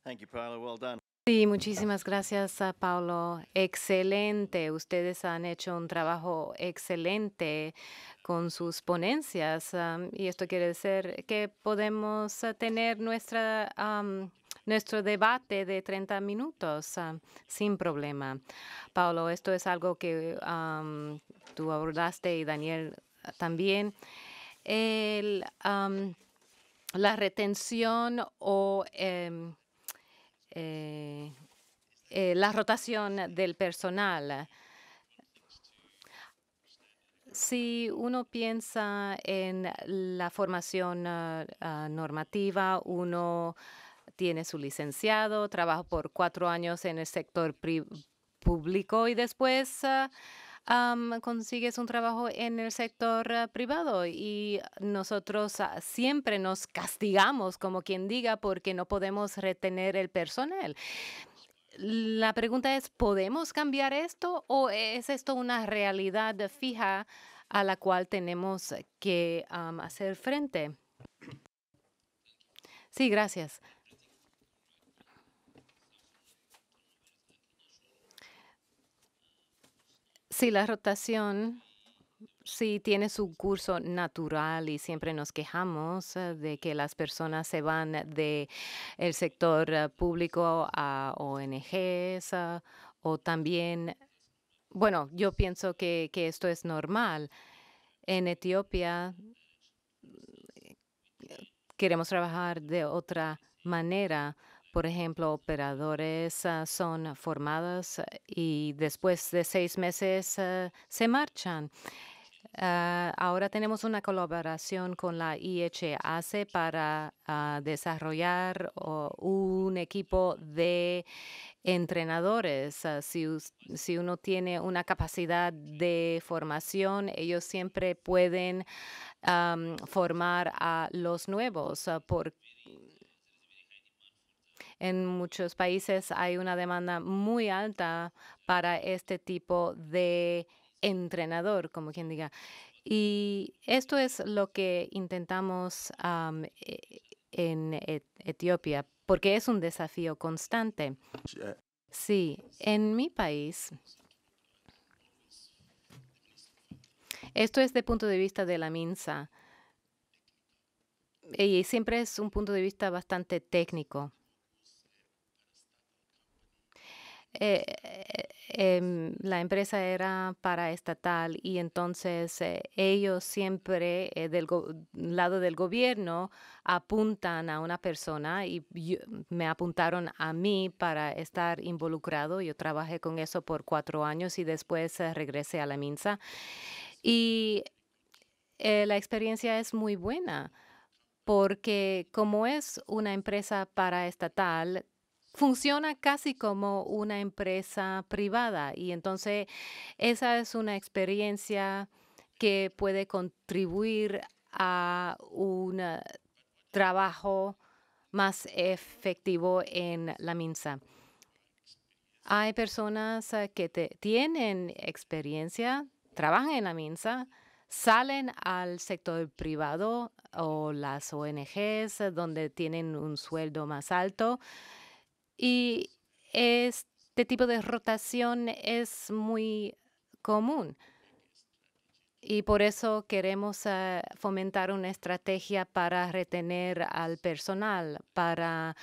Thank you, Paolo. Well done. Sí, muchísimas gracias, Paulo. Excelente. Ustedes han hecho un trabajo excelente con sus ponencias, y esto quiere decir que podemos tener nuestro debate de 30 minutos, sin problema. Paulo, esto es algo que tú abordaste y Daniel también. El, la retención o eh, la rotación del personal. Si uno piensa en la formación normativa, uno tiene su licenciado, trabaja por 4 años en el sector público y después consigues un trabajo en el sector privado y nosotros siempre nos castigamos, como quien diga, porque no podemos retener el personal. La pregunta es, ¿podemos cambiar esto o es esto una realidad fija a la cual tenemos que hacer frente? Sí, gracias. Sí, la rotación sí tiene su curso natural y siempre nos quejamos de que las personas se van de el sector público a ONGs, o también, bueno, yo pienso que esto es normal. En Etiopía queremos trabajar de otra manera. Por ejemplo, operadores son formados y después de 6 meses se marchan. Ahora tenemos una colaboración con la IHAC para desarrollar un equipo de entrenadores. Si uno tiene una capacidad de formación, ellos siempre pueden formar a los nuevos. En muchos países hay una demanda muy alta para este tipo de entrenador, como quien diga. Y esto es lo que intentamos en Etiopía, porque es un desafío constante. Sí, en mi país, esto es de punto de vista de la MINSA, y siempre es un punto de vista bastante técnico. La empresa era paraestatal y entonces ellos siempre del lado del gobierno apuntan a una persona y me apuntaron a mí para estar involucrado. Yo trabajé con eso por 4 años y después regresé a la MINSA. Y la experiencia es muy buena porque como es una empresa paraestatal, funciona casi como una empresa privada y entonces esa es una experiencia que puede contribuir a un trabajo más efectivo en la MINSA. Hay personas que tienen experiencia, trabajan en la MINSA, salen al sector privado o las ONGs donde tienen un sueldo más alto y este tipo de rotación es muy común. Y por eso queremos fomentar una estrategia para retener al personal, para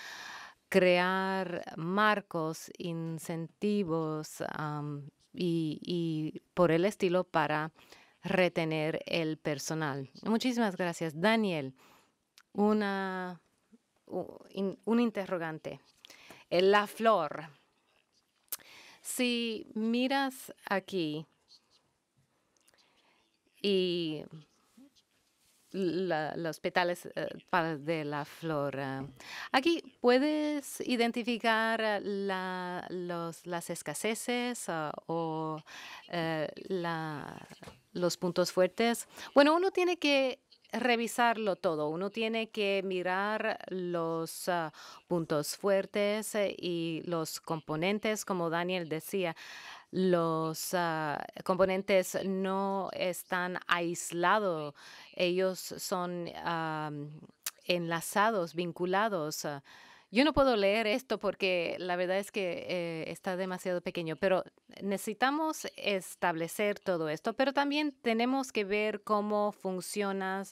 crear marcos, incentivos y por el estilo para retener el personal. Muchísimas gracias. Daniel, un interrogante. La flor. Si miras aquí y los petales de la flor. Aquí puedes identificar las escaseces o los puntos fuertes. Bueno, uno tiene que revisarlo todo. Uno tiene que mirar los puntos fuertes y los componentes, como Daniel decía. Los componentes no están aislados, ellos son enlazados, vinculados. Yo no puedo leer esto porque la verdad es que está demasiado pequeño, pero necesitamos establecer todo esto, pero también tenemos que ver cómo funcionan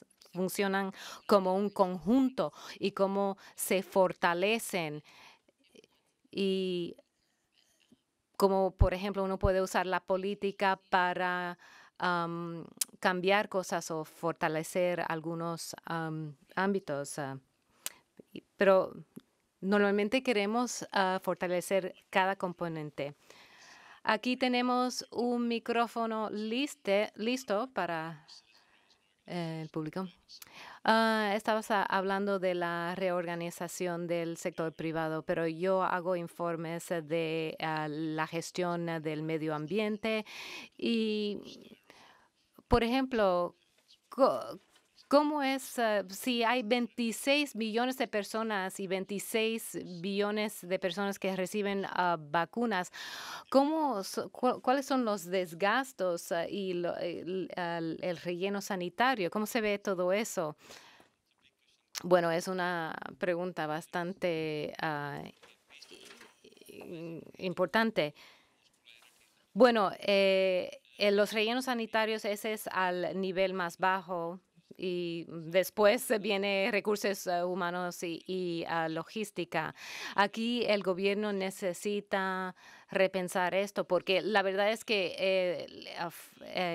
como un conjunto y cómo se fortalecen y como, por ejemplo, uno puede usar la política para am, cambiar cosas o fortalecer algunos ámbitos. Pero normalmente queremos fortalecer cada componente. Aquí tenemos un micrófono listo para el público. Estabas hablando de la reorganización del sector privado, pero yo hago informes de la gestión del medio ambiente y, por ejemplo, co- ¿cómo es si hay 26 millones de personas y 26 billones de personas que reciben vacunas? ¿Cuáles son los desgastos y el relleno sanitario? ¿Cómo se ve todo eso? Bueno, es una pregunta bastante importante. Bueno, en los rellenos sanitarios ese es al nivel más bajo y después viene recursos humanos y logística. Aquí el gobierno necesita repensar esto porque la verdad es que el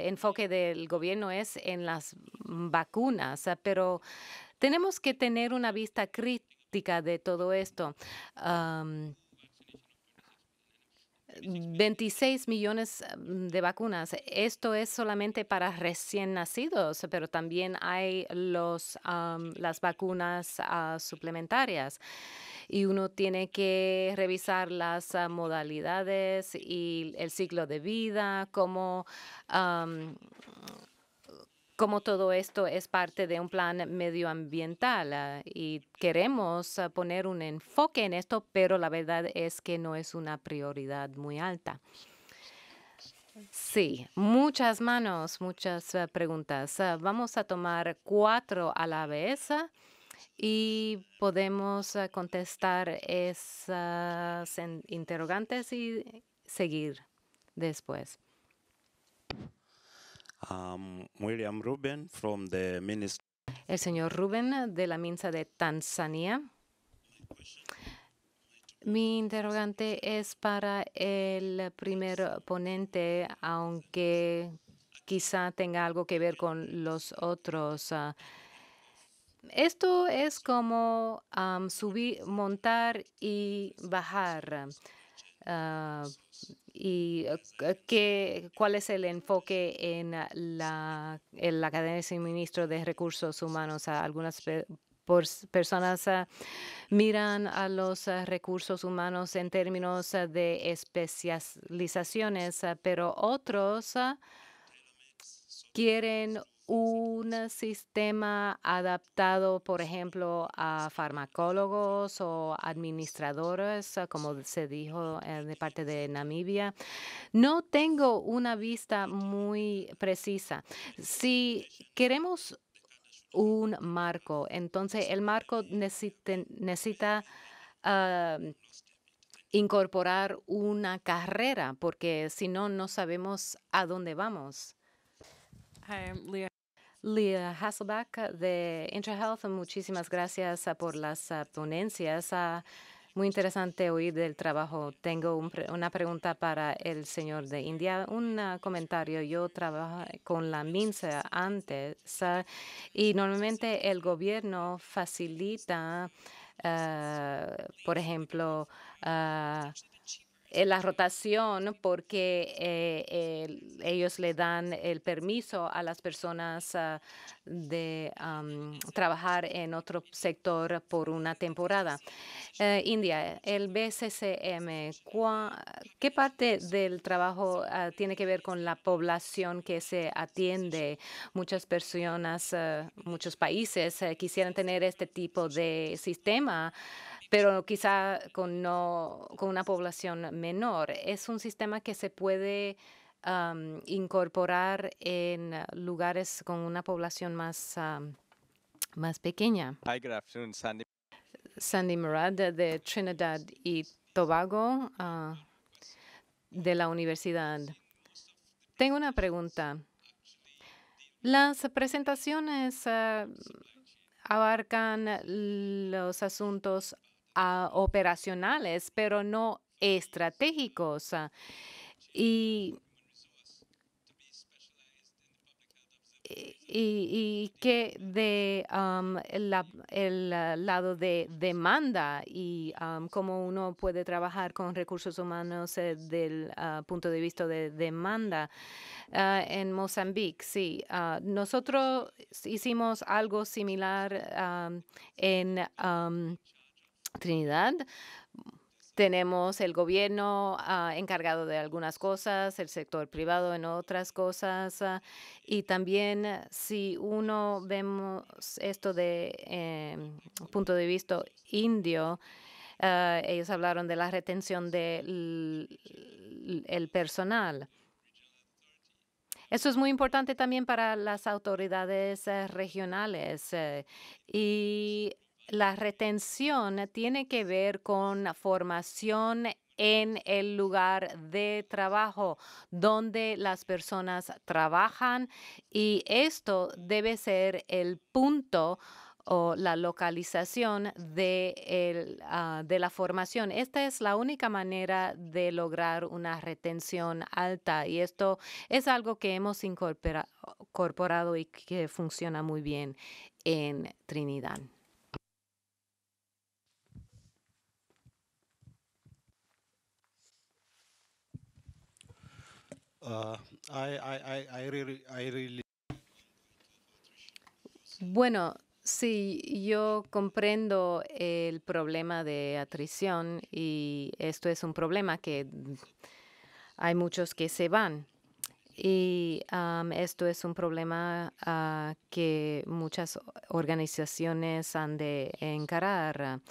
enfoque del gobierno es en las vacunas, pero tenemos que tener una vista crítica de todo esto. Am, 26 millones de vacunas. Esto es solamente para recién nacidos, pero también hay las vacunas suplementarias. Y uno tiene que revisar las modalidades y el ciclo de vida, cómo todo esto es parte de un plan medioambiental y queremos poner un enfoque en esto, pero la verdad es que no es una prioridad muy alta. Sí, muchas manos, muchas preguntas. Vamos a tomar 4 a la vez y podemos contestar esas interrogantes y seguir después. William Ruben from the Ministry. El señor Rubén de la Minsa de Tanzania. Mi interrogante es para el primer ponente, aunque quizá tenga algo que ver con los otros. Esto es como subir, montar y bajar. ah, ¿Cuál es el enfoque en la cadena de suministro de recursos humanos? Algunas personas miran a los recursos humanos en términos de especializaciones, pero otros quieren un sistema adaptado, por ejemplo, a farmacólogos o administradores, como se dijo de parte de Namibia. No tengo una vista muy precisa. Si queremos un marco, entonces el marco necesita ah, incorporar una carrera, porque si no, no sabemos a dónde vamos. Hi, I'm Leah. Leah Hasselback de IntraHealth, muchísimas gracias por las ponencias. Muy interesante oír del trabajo. Tengo una pregunta para el señor de India. Un comentario. Yo trabajé con la MINSA antes y normalmente el gobierno facilita, por ejemplo, la rotación porque ellos le dan el permiso a las personas de trabajar en otro sector por una temporada. India, el BCCM, ¿qué parte del trabajo tiene que ver con la población que se atiende? Muchas personas, muchos países quisieran tener este tipo de sistema, pero quizá con una población menor. Es un sistema que se puede incorporar en lugares con una población más pequeña. Hi, good afternoon, Sandy. Sandy Murad de Trinidad y Tobago, de la universidad. Tengo una pregunta. Las presentaciones abarcan los asuntos operacionales, pero no estratégicos. Y que de el lado de demanda y cómo uno puede trabajar con recursos humanos del punto de vista de demanda. En Mozambique, sí. Nosotros hicimos algo similar en Trinidad. Tenemos el gobierno encargado de algunas cosas, el sector privado en otras cosas. Y también si uno vemos esto de punto de vista indio, ellos hablaron de la retención del personal. Eso es muy importante también para las autoridades regionales y la retención tiene que ver con la formación en el lugar de trabajo donde las personas trabajan y esto debe ser el punto o la localización de la formación. Esta es la única manera de lograr una retención alta y esto es algo que hemos incorporado y que funciona muy bien en Trinidad. I really. Bueno, sí, yo comprendo el problema de atrición y esto es un problema que hay muchos que se van. Y esto es un problema que muchas organizaciones han de encarar.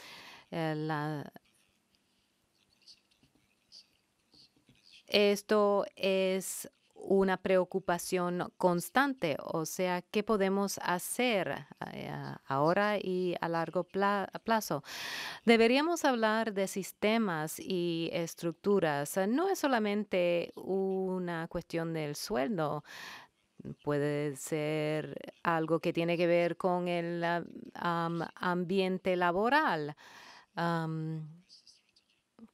Esto es una preocupación constante, o sea, ¿qué podemos hacer ahora y a largo plazo? Deberíamos hablar de sistemas y estructuras. No es solamente una cuestión del sueldo. Puede ser algo que tiene que ver con el ambiente laboral.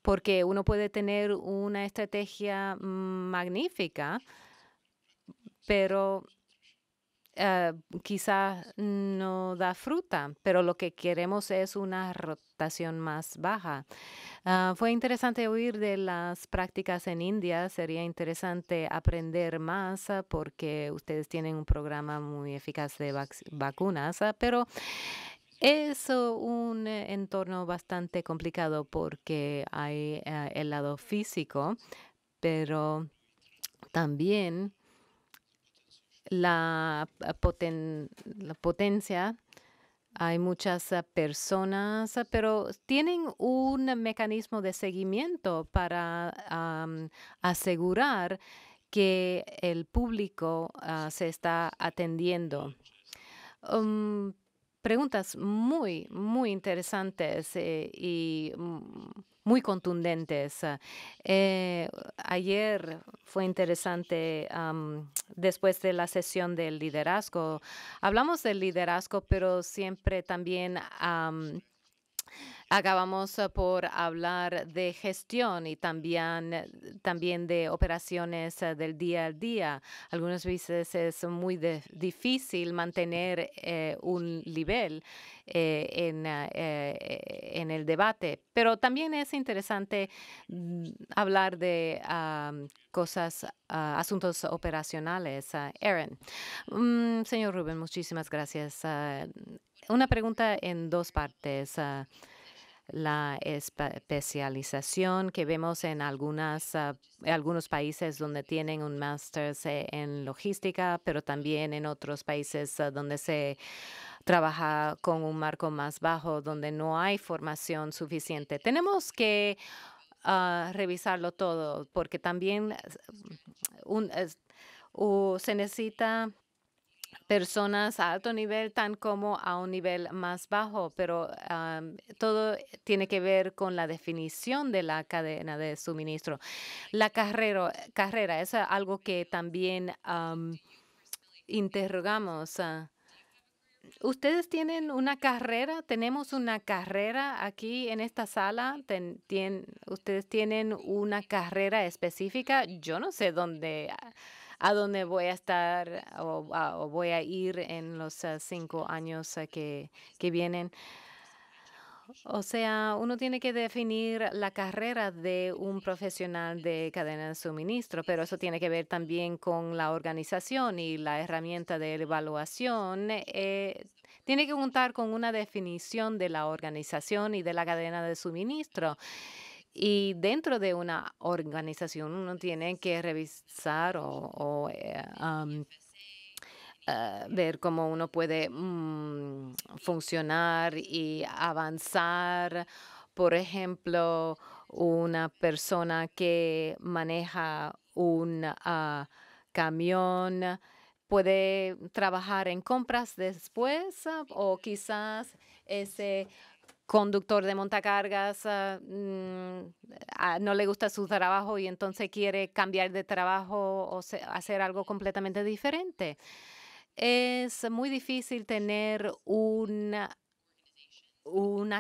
Porque uno puede tener una estrategia magnífica, pero quizás no da fruta, pero lo que queremos es una rotación más baja. Fue interesante oír de las prácticas en India. Sería interesante aprender más porque ustedes tienen un programa muy eficaz de vacunas, pero es un entorno bastante complicado porque hay el lado físico, pero también la potencia. Hay muchas personas, pero tienen un mecanismo de seguimiento para asegurar que el público se está atendiendo. Preguntas muy, muy interesantes y muy contundentes. Ayer fue interesante, después de la sesión del liderazgo. Hablamos del liderazgo, pero siempre también acabamos por hablar de gestión y también de operaciones del día a día. Algunas veces es muy difícil mantener un nivel en el debate, pero también es interesante hablar de cosas, asuntos operacionales. Erin. Señor Rubén, muchísimas gracias. Una pregunta en dos partes. La especialización que vemos en algunos países donde tienen un máster en logística, pero también en otros países donde se trabaja con un marco más bajo, donde no hay formación suficiente. Tenemos que revisarlo todo, porque también se necesita personas a alto nivel tan como a un nivel más bajo, pero todo tiene que ver con la definición de la cadena de suministro. La carrera es algo que también interrogamos. ¿Ustedes tienen una carrera? ¿Tenemos una carrera aquí en esta sala? ¿Ustedes tienen una carrera específica? Yo no sé a dónde voy a estar o voy a ir en los 5 años que vienen. O sea, uno tiene que definir la carrera de un profesional de cadena de suministro, pero eso tiene que ver también con la organización y la herramienta de evaluación. Tiene que contar con una definición de la organización y de la cadena de suministro. Y dentro de una organización uno tiene que revisar ver cómo uno puede funcionar y avanzar. Por ejemplo, una persona que maneja un camión puede trabajar en compras después o quizás ese conductor de montacargas no le gusta su trabajo y entonces quiere cambiar de trabajo o hacer algo completamente diferente. Es muy difícil tener una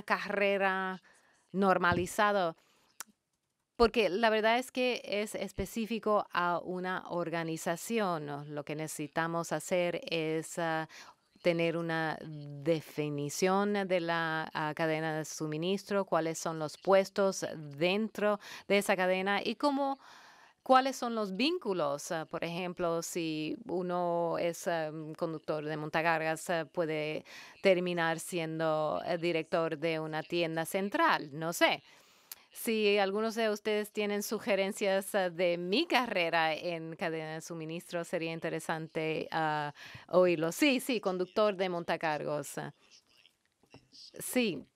carrera normalizada porque la verdad es que es específico a una organización, ¿no? Lo que necesitamos hacer es tener una definición de la cadena de suministro, cuáles son los puestos dentro de esa cadena y cuáles son los vínculos. Por ejemplo, si uno es conductor de montacargas, puede terminar siendo el director de una tienda central. No sé. Si algunos de ustedes tienen sugerencias de mi carrera en cadena de suministro, sería interesante oírlo. Sí, sí, conductor de montacargos. Sí.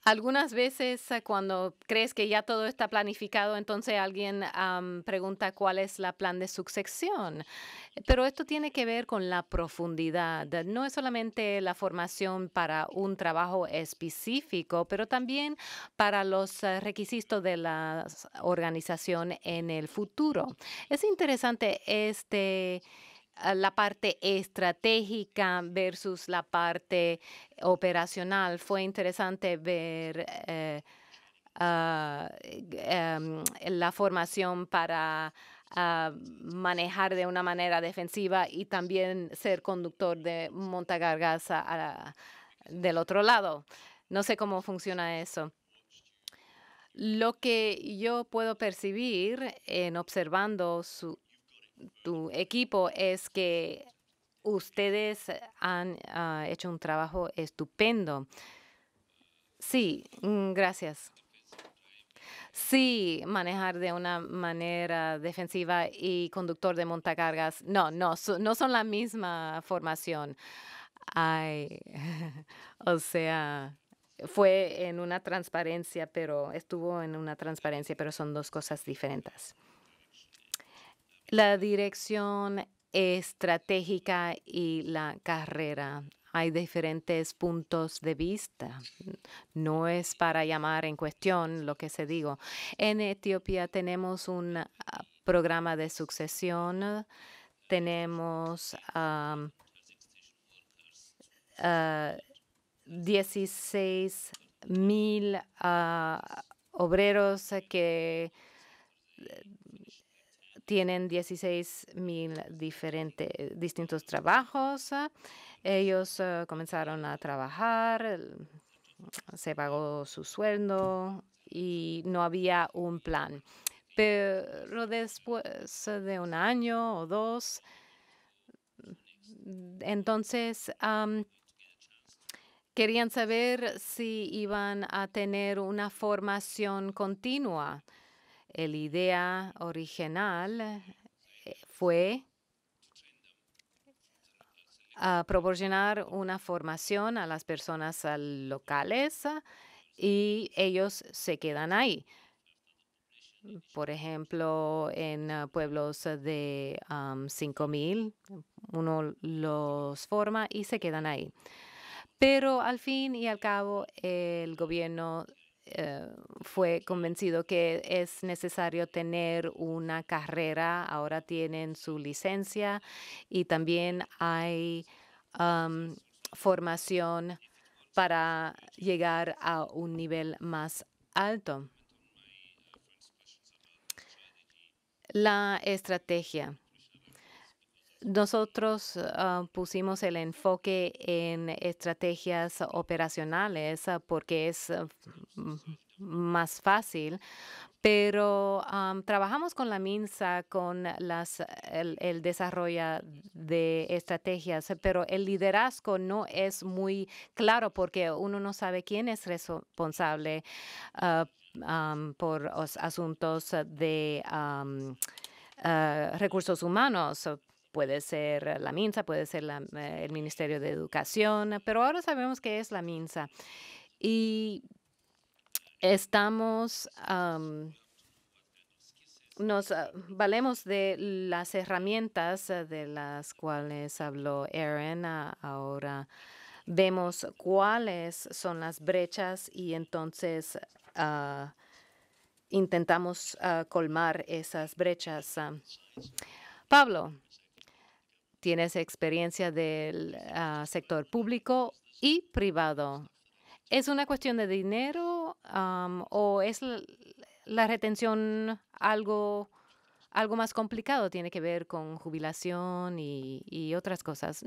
Algunas veces cuando crees que ya todo está planificado, entonces alguien pregunta cuál es la plan de sucesión. Pero esto tiene que ver con la profundidad. No es solamente la formación para un trabajo específico, pero también para los requisitos de la organización en el futuro. Es interesante la parte estratégica versus la parte operacional. Fue interesante ver la formación para manejar de una manera defensiva y también ser conductor de montacargas del otro lado. No sé cómo funciona eso. Lo que yo puedo percibir en observando tu equipo es que ustedes han hecho un trabajo estupendo. Sí, gracias. Sí, manejar de una manera defensiva y conductor de montacargas. No, no son la misma formación. Ay, o sea, estuvo en una transparencia, pero son dos cosas diferentes. La dirección estratégica y la carrera. Hay diferentes puntos de vista. No es para llamar en cuestión lo que se digo. En Etiopía tenemos un programa de sucesión. Tenemos 16,000 obreros que tienen 16,000 distintos trabajos. Ellos comenzaron a trabajar, se pagó su sueldo y no había un plan. Pero después de un año o dos, entonces querían saber si iban a tener una formación continua. La idea original fue proporcionar una formación a las personas locales y ellos se quedan ahí. Por ejemplo, en pueblos de 5,000, uno los forma y se quedan ahí. Pero al fin y al cabo, el gobierno eh, fue convencido que es necesario tener una carrera. Ahora tienen su licencia y también hay am, formación para llegar a un nivel más alto. La estrategia. Nosotros pusimos el enfoque en estrategias operacionales porque es más fácil, pero trabajamos con la MINSA con el desarrollo de estrategias, pero el liderazgo no es muy claro porque uno no sabe quién es responsable ah, por los asuntos de recursos humanos. Puede ser la MINSA, puede ser el Ministerio de Educación, pero ahora sabemos que es la MINSA. Y estamos, nos valemos de las herramientas de las cuales habló Erin. Ahora vemos cuáles son las brechas y entonces intentamos colmar esas brechas. Pablo, tienes experiencia del sector público y privado. ¿Es una cuestión de dinero o es la retención algo más complicado? Tiene que ver con jubilación y otras cosas.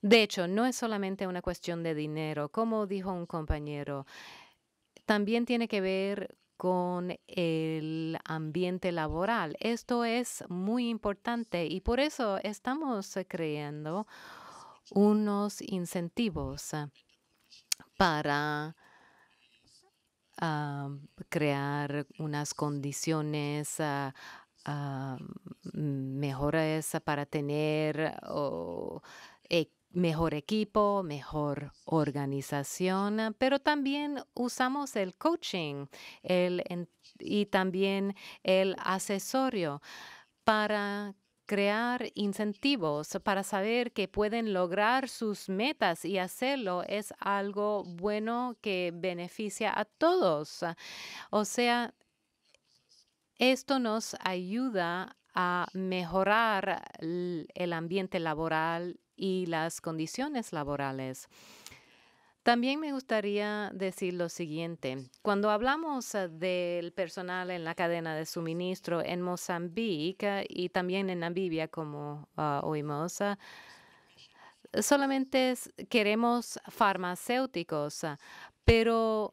De hecho, no es solamente una cuestión de dinero. Como dijo un compañero, también tiene que ver con el ambiente laboral. Esto es muy importante y por eso estamos creando unos incentivos para crear unas condiciones mejores para tener mejor equipo, mejor organización, pero también usamos el coaching y también el asesorio para crear incentivos para saber que pueden lograr sus metas y hacerlo es algo bueno que beneficia a todos. O sea, esto nos ayuda a mejorar el ambiente laboral y las condiciones laborales. También me gustaría decir lo siguiente. Cuando hablamos del personal en la cadena de suministro en Mozambique y también en Namibia, como oímos, solamente queremos farmacéuticos, pero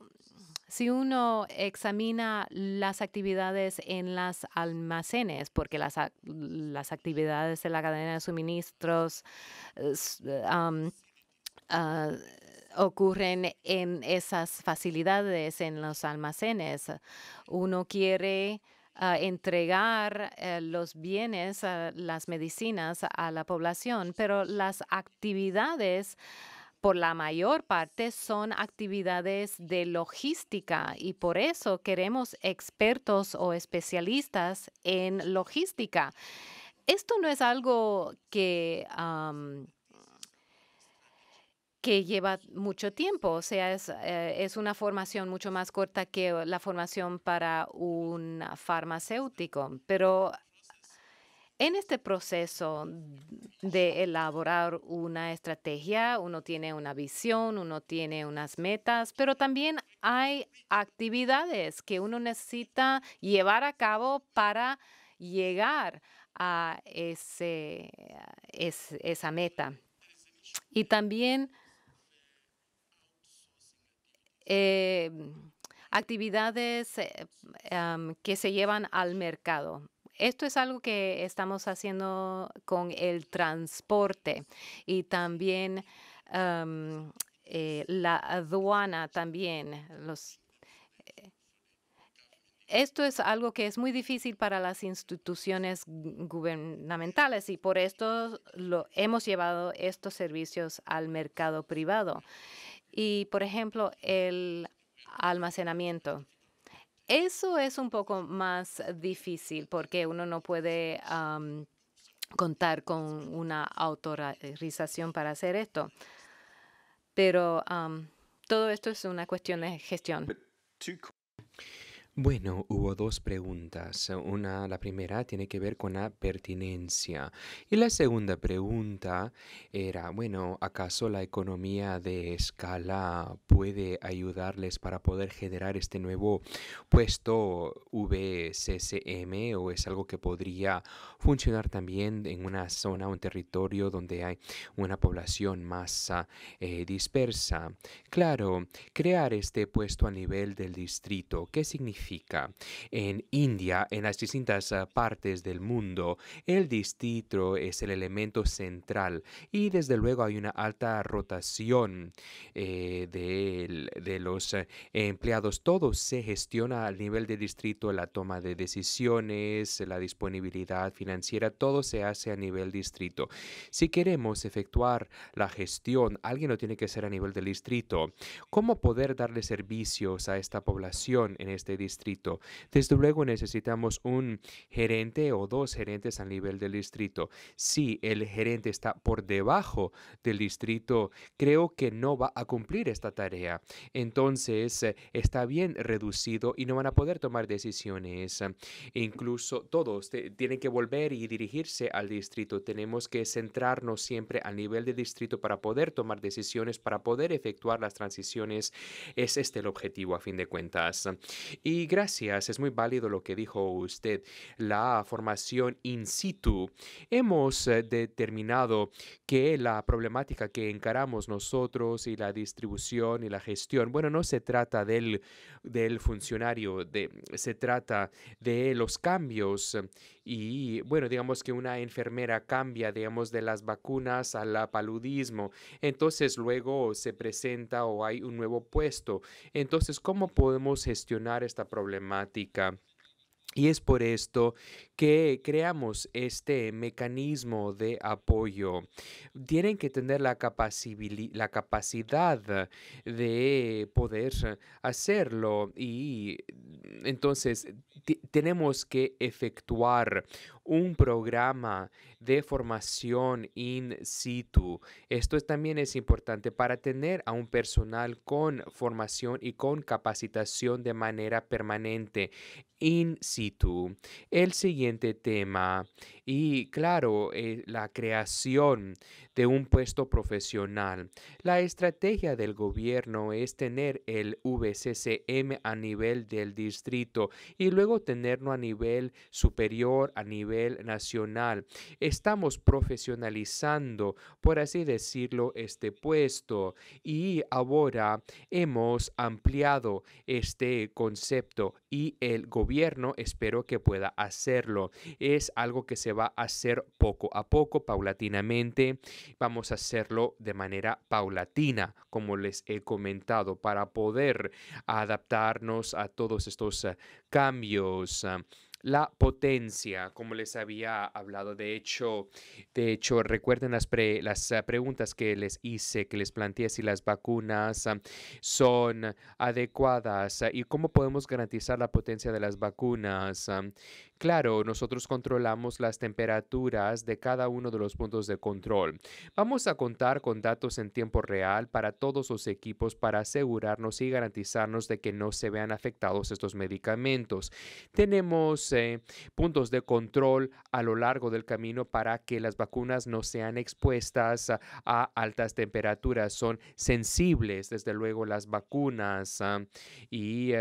si uno examina las actividades en las almacenes, porque las actividades de la cadena de suministros ah, ocurren en esas facilidades, en los almacenes. Uno quiere entregar los bienes, las medicinas a la población, pero las actividades por la mayor parte son actividades de logística y por eso queremos expertos o especialistas en logística. Esto no es algo que lleva mucho tiempo, o sea, es una formación mucho más corta que la formación para un farmacéutico, pero en este proceso de elaborar una estrategia, uno tiene una visión, uno tiene unas metas, pero también hay actividades que uno necesita llevar a cabo para llegar a esa meta. Y también eh, actividades que se llevan al mercado. Esto es algo que estamos haciendo con el transporte y también la aduana también. Esto es algo que es muy difícil para las instituciones gubernamentales y por esto hemos llevado estos servicios al mercado privado. Y, por ejemplo, el almacenamiento. Eso es un poco más difícil porque uno no puede contar con una autorización para hacer esto. Pero todo esto es una cuestión de gestión. Bueno, hubo dos preguntas. La primera tiene que ver con la pertinencia. Y la segunda pregunta era, bueno, ¿acaso la economía de escala puede ayudarles para poder generar este nuevo puesto VCCM o es algo que podría funcionar también en una zona, un territorio donde hay una población más dispersa? Claro, crear este puesto a nivel del distrito, ¿qué significa? En India, en las distintas partes del mundo, el distrito es el elemento central y desde luego hay una alta rotación de los empleados. Todo se gestiona al nivel del distrito, la toma de decisiones, la disponibilidad financiera, todo se hace a nivel distrito. Si queremos efectuar la gestión, alguien lo tiene que hacer a nivel del distrito. ¿Cómo poder darle servicios a esta población en este distrito? Desde luego necesitamos un gerente o dos gerentes a nivel del distrito. Si el gerente está por debajo del distrito, creo que no va a cumplir esta tarea. Entonces, está bien reducido y no van a poder tomar decisiones. Incluso todos tienen que volver y dirigirse al distrito. Tenemos que centrarnos siempre al nivel del distrito para poder tomar decisiones, para poder efectuar las transiciones. Es este el objetivo a fin de cuentas. Y gracias, es muy válido lo que dijo usted, la formación in situ. Hemos determinado que la problemática que encaramos nosotros y la distribución y la gestión, bueno, no se trata del funcionario, se trata de los cambios. Y bueno, digamos que una enfermera cambia, digamos, de las vacunas al paludismo. Entonces luego se presenta o hay un nuevo puesto. Entonces, ¿cómo podemos gestionar esta problemática? Y es por esto que creamos este mecanismo de apoyo. Tienen que tener la capacidad de poder hacerlo y entonces tenemos que efectuar un programa de formación in situ. Esto también es importante para tener a un personal con formación y con capacitación de manera permanente in situ. El siguiente tema y claro, la creación de un puesto profesional. La estrategia del gobierno es tener el VCCM a nivel del distrito y luego tenerlo a nivel superior, a nivel nacional. Estamos profesionalizando, por así decirlo, este puesto y ahora hemos ampliado este concepto y el gobierno espero que pueda hacerlo. Es algo que se va a hacer poco a poco, paulatinamente. Vamos a hacerlo de manera paulatina, como les he comentado, para poder adaptarnos a todos estos cambios. La potencia, como les había hablado, de hecho, recuerden las preguntas que les hice, que les planteé si las vacunas son adecuadas y cómo podemos garantizar la potencia de las vacunas. Claro, nosotros controlamos las temperaturas de cada uno de los puntos de control. Vamos a contar con datos en tiempo real para todos los equipos para asegurarnos y garantizarnos de que no se vean afectados estos medicamentos. Tenemos puntos de control a lo largo del camino para que las vacunas no sean expuestas a altas temperaturas. Son sensibles, desde luego, las vacunas y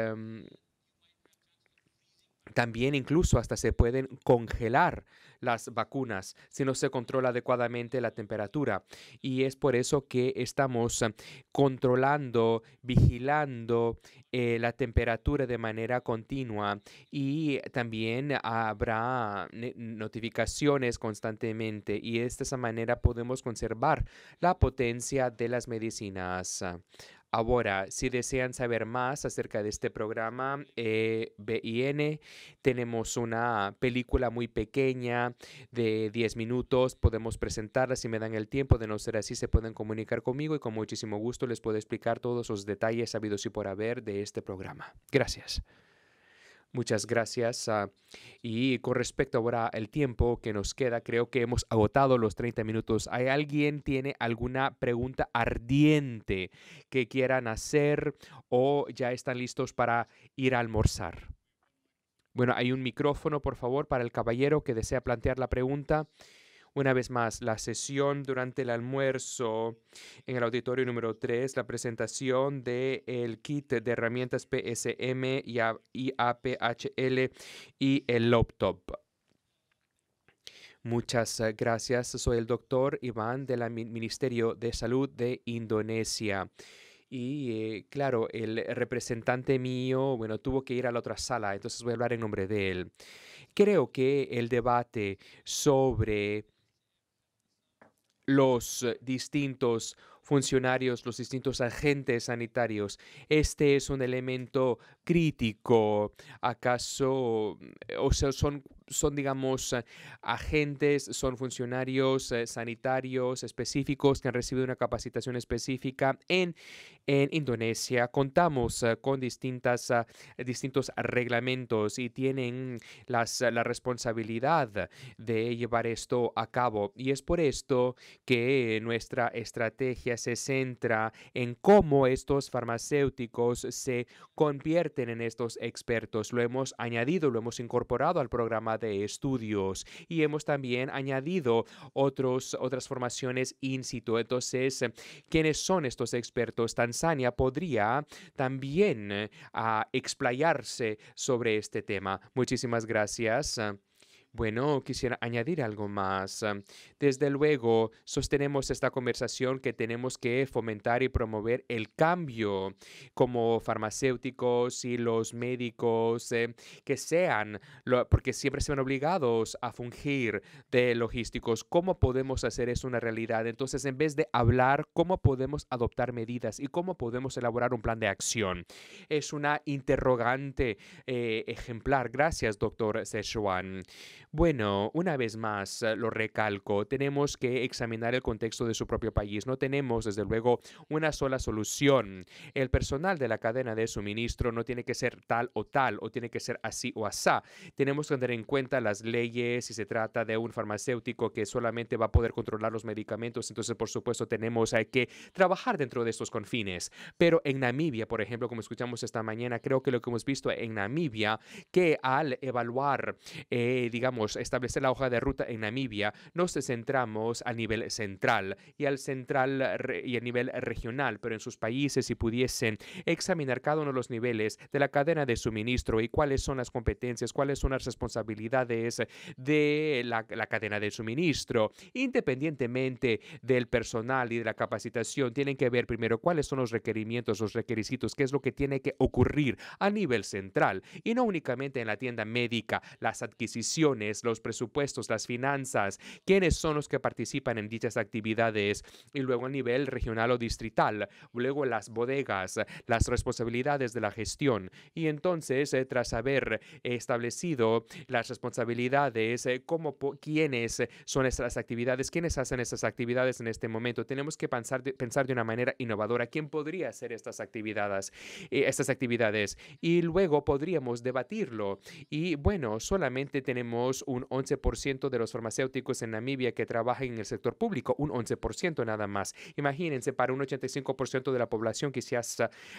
también incluso hasta se pueden congelar las vacunas si no se controla adecuadamente la temperatura. Y es por eso que estamos controlando, vigilando la temperatura de manera continua y también habrá notificaciones constantemente y de esta manera podemos conservar la potencia de las medicinas. Ahora, si desean saber más acerca de este programa BIN, tenemos una película muy pequeña de 10 minutos. Podemos presentarla si me dan el tiempo. De no ser así, se pueden comunicar conmigo y con muchísimo gusto les puedo explicar todos los detalles habidos y por haber de este programa. Gracias. Muchas gracias. Y con respecto ahora al tiempo que nos queda, creo que hemos agotado los 30 minutos. ¿Hay alguien tiene alguna pregunta ardiente que quieran hacer o ya están listos para ir a almorzar? Bueno, hay un micrófono, por favor, para el caballero que desea plantear la pregunta. Una vez más, la sesión durante el almuerzo en el auditorio número 3, la presentación del kit de herramientas PSM y APHL y el laptop. Muchas gracias. Soy el doctor Iván del Ministerio de Salud de Indonesia. Y claro, el representante mío, bueno, tuvo que ir a la otra sala, entonces voy a hablar en nombre de él. Creo que el debate sobre los distintos funcionarios, los distintos agentes sanitarios. Este es un elemento crítico. ¿Acaso, o sea, son digamos, agentes, son funcionarios sanitarios específicos que han recibido una capacitación específica en Indonesia? Contamos con distintos reglamentos y tienen la responsabilidad de llevar esto a cabo. Y es por esto que nuestra estrategia se centra en cómo estos farmacéuticos se convierten en estos expertos. Lo hemos añadido, lo hemos incorporado al programa de estudios y hemos también añadido otras formaciones in situ. Entonces, ¿quiénes son estos expertos? Tanzania podría también explayarse sobre este tema. Muchísimas gracias. Bueno, quisiera añadir algo más. Desde luego, sostenemos esta conversación que tenemos que fomentar y promover el cambio como farmacéuticos y los médicos que sean, porque siempre se ven obligados a fungir de logísticos. ¿Cómo podemos hacer eso una realidad? Entonces, en vez de hablar, ¿cómo podemos adoptar medidas y cómo podemos elaborar un plan de acción? Es una interrogante ejemplar. Gracias, doctor Szechuan. Bueno, una vez más, lo recalco, tenemos que examinar el contexto de su propio país. No tenemos, desde luego, una sola solución. El personal de la cadena de suministro no tiene que ser tal, o tiene que ser así o asá. Tenemos que tener en cuenta las leyes. Si se trata de un farmacéutico que solamente va a poder controlar los medicamentos, entonces, por supuesto, tenemos que trabajar dentro de estos confines. Pero en Namibia, por ejemplo, como escuchamos esta mañana, creo que lo que hemos visto en Namibia, que al evaluar, digamos, establecer la hoja de ruta en Namibia, nos centramos a nivel central y al y a nivel regional, pero en sus países, si pudiesen examinar cada uno de los niveles de la cadena de suministro y cuáles son las competencias, cuáles son las responsabilidades de la cadena de suministro, independientemente del personal y de la capacitación, tienen que ver primero cuáles son los requerimientos, los requisitos, qué es lo que tiene que ocurrir a nivel central y no únicamente en la tienda médica, las adquisiciones, los presupuestos, las finanzas, quiénes son los que participan en dichas actividades y luego a nivel regional o distrital, luego las bodegas, las responsabilidades de la gestión y entonces tras haber establecido las responsabilidades, quiénes son estas actividades, quiénes hacen estas actividades en este momento, tenemos que pensar de una manera innovadora quién podría hacer estas actividades y luego podríamos debatirlo y bueno, solamente tenemos un 11% de los farmacéuticos en Namibia que trabajan en el sector público, un 11% nada más. Imagínense, para un 85% de la población quizás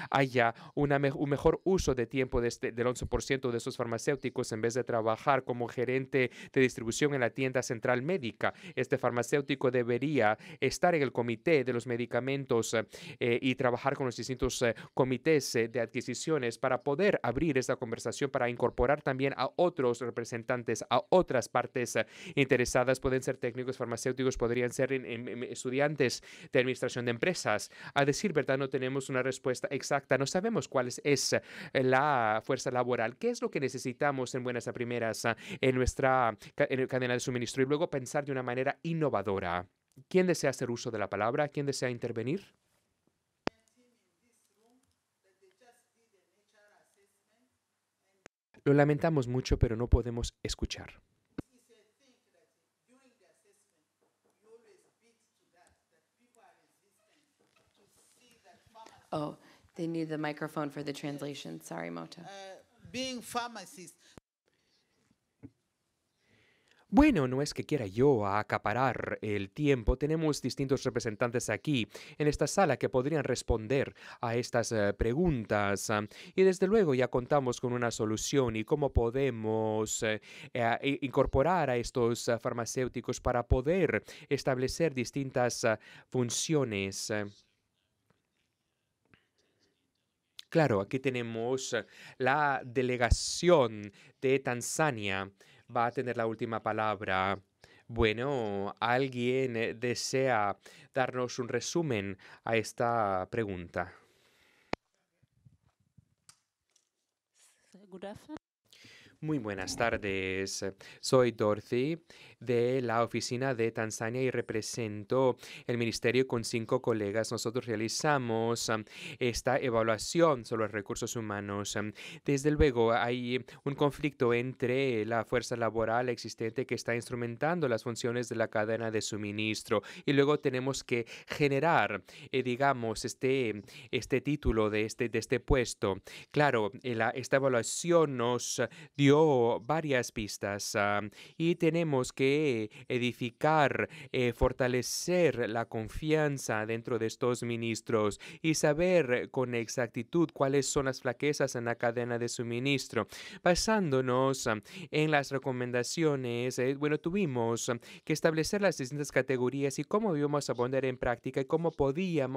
haya un mejor uso de tiempo del 11% de esos farmacéuticos en vez de trabajar como gerente de distribución en la tienda central médica. Este farmacéutico debería estar en el comité de los medicamentos y trabajar con los distintos comités de adquisiciones para poder abrir esta conversación, para incorporar también a otros representantes, a otras partes interesadas. Pueden ser técnicos farmacéuticos, podrían ser estudiantes de administración de empresas. A decir verdad, no tenemos una respuesta exacta, no sabemos cuál es la fuerza laboral, qué es lo que necesitamos en buenas a primeras en nuestra cadena de suministro y luego pensar de una manera innovadora. ¿Quién desea hacer uso de la palabra? ¿Quién desea intervenir? Lo lamentamos mucho, pero no podemos escuchar. Oh, they need the microphone for the translation. Sorry, Mota. being pharmacists. Bueno, no es que quiera yo acaparar el tiempo. Tenemos distintos representantes aquí en esta sala que podrían responder a estas preguntas. Y desde luego ya contamos con una solución y cómo podemos incorporar a estos farmacéuticos para poder establecer distintas funciones. Claro, aquí tenemos la delegación de Tanzania. Va a tener la última palabra. Bueno, ¿alguien desea darnos un resumen a esta pregunta? Good afternoon. Muy buenas tardes. Soy Dorothy de la oficina de Tanzania y represento el ministerio con 5 colegas. Nosotros realizamos esta evaluación sobre los recursos humanos. Desde luego hay un conflicto entre la fuerza laboral existente que está instrumentando las funciones de la cadena de suministro y luego tenemos que generar, digamos, este título de este puesto. Claro, esta evaluación nos dio varias pistas y tenemos que edificar, fortalecer la confianza dentro de estos ministros y saber con exactitud cuáles son las flaquezas en la cadena de suministro. Basándonos en las recomendaciones, bueno, tuvimos que establecer las distintas categorías y cómo íbamos a poner en práctica y cómo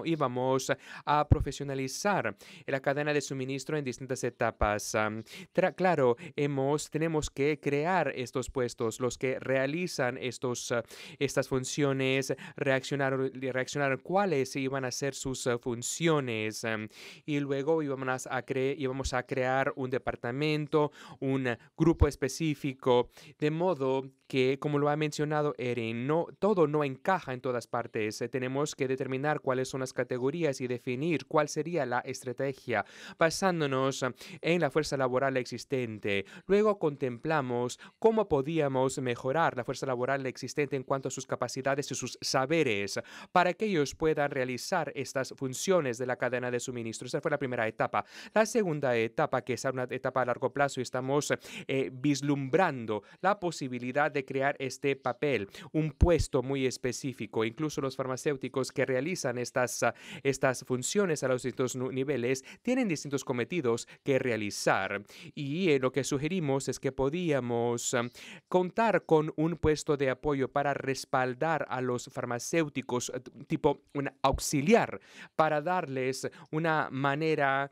íbamos a profesionalizar la cadena de suministro en distintas etapas. Claro, tenemos que crear estos puestos, los que realizan estas funciones, reaccionar cuáles iban a ser sus funciones y luego íbamos a crear un departamento, un grupo específico, de modo que, como lo ha mencionado Erin, todo no encaja en todas partes. Tenemos que determinar cuáles son las categorías y definir cuál sería la estrategia basándonos en la fuerza laboral existente. Luego contemplamos cómo podíamos mejorar la fuerza laboral existente en cuanto a sus capacidades y sus saberes para que ellos puedan realizar estas funciones de la cadena de suministro. Esa fue la primera etapa. La segunda etapa, que es una etapa a largo plazo, y estamos vislumbrando la posibilidad de crear este papel, un puesto muy específico. Incluso los farmacéuticos que realizan estas funciones a los distintos niveles tienen distintos cometidos que realizar. Y lo que sugerimos es que podíamos contar con un puesto de apoyo para respaldar a los farmacéuticos, tipo un auxiliar, para darles una manera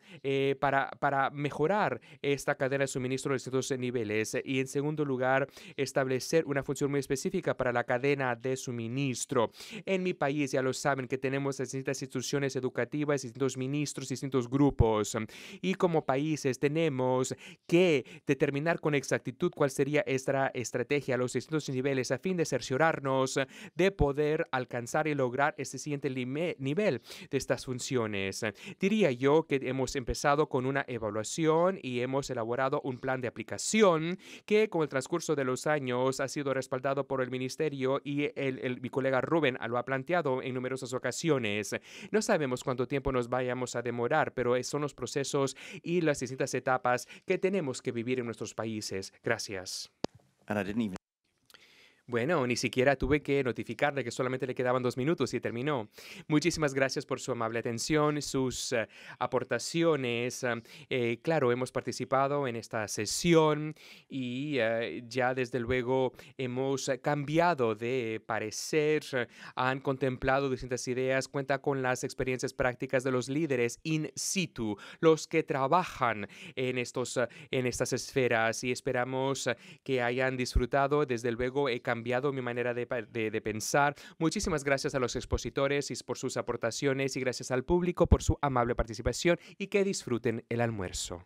para mejorar esta cadena de suministro de distintos niveles. Y en segundo lugar, establecer una función muy específica para la cadena de suministro. En mi país ya lo saben que tenemos distintas instituciones educativas, distintos ministros, distintos grupos. Y como países tenemos que determinar con exactitud cuál sería esta estrategia a los distintos niveles a fin de cerciorarnos de poder alcanzar y lograr este siguiente nivel de estas funciones. Diría yo que hemos empezado con una evaluación y hemos elaborado un plan de aplicación que con el transcurso de los años ha sido respaldado por el ministerio y mi colega Rubén lo ha planteado en numerosas ocasiones. No sabemos cuánto tiempo nos vayamos a demorar, pero son los procesos y las distintas etapas que tenemos que vivir en nuestros países. Gracias. And I didn't even Bueno, ni siquiera tuve que notificarle que solamente le quedaban 2 minutos y terminó. Muchísimas gracias por su amable atención, sus aportaciones. Claro, hemos participado en esta sesión y ya desde luego hemos cambiado de parecer, han contemplado distintas ideas, cuenta con las experiencias prácticas de los líderes in situ, los que trabajan en estas esferas y esperamos que hayan disfrutado. Desde luego he cambiado mi manera de pensar. Muchísimas gracias a los expositores y por sus aportaciones y gracias al público por su amable participación y que disfruten el almuerzo.